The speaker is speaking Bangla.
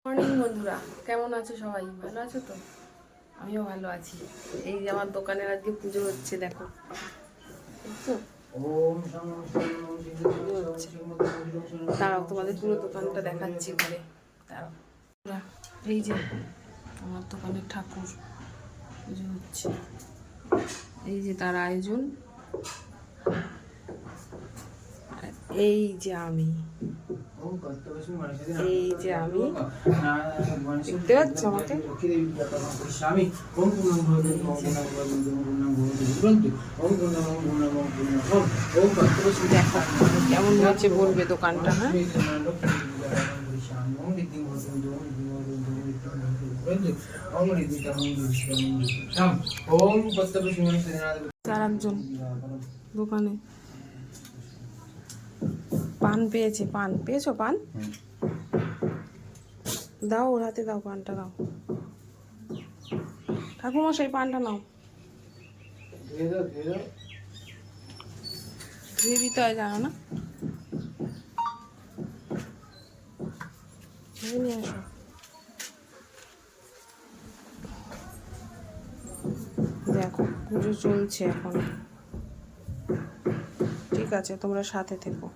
মর্নিং বন্ধুরা, কেমন আছো সবাই? ভালো আছো তো? আমিও ভালো আছি। এই যে আমার দোকানের আজকে পুজো হচ্ছে, দেখো দেখছো? পুজো হচ্ছে। দাঁড়াও, তোমাদের পুরো দোকানটা দেখাচ্ছি ঘুরে। দাঁড়াও, এই যে আমার দোকানের ঠাকুর পুজো হচ্ছে। এই যে তার আয়োজন, এই যে আমি, এই যে আমি, দেখতে পাচ্ছ আমাকে? দেখো কেমন হয়েছে বলবে দোকানটা। হ্যাঁ, চার একজন দোকানে পান পেয়েছে। পান পেয়েছো? পান দাও, ওর হাতে দাও, পানটা দাও। ঠাকুমশাই পানটা নাও। ধুয়ে দিতে হয়, জানো না? নিয়ে আসো। দেখো পুজো চলছে এখন। ঠিক আছে, তোমরা সাথে থেকো।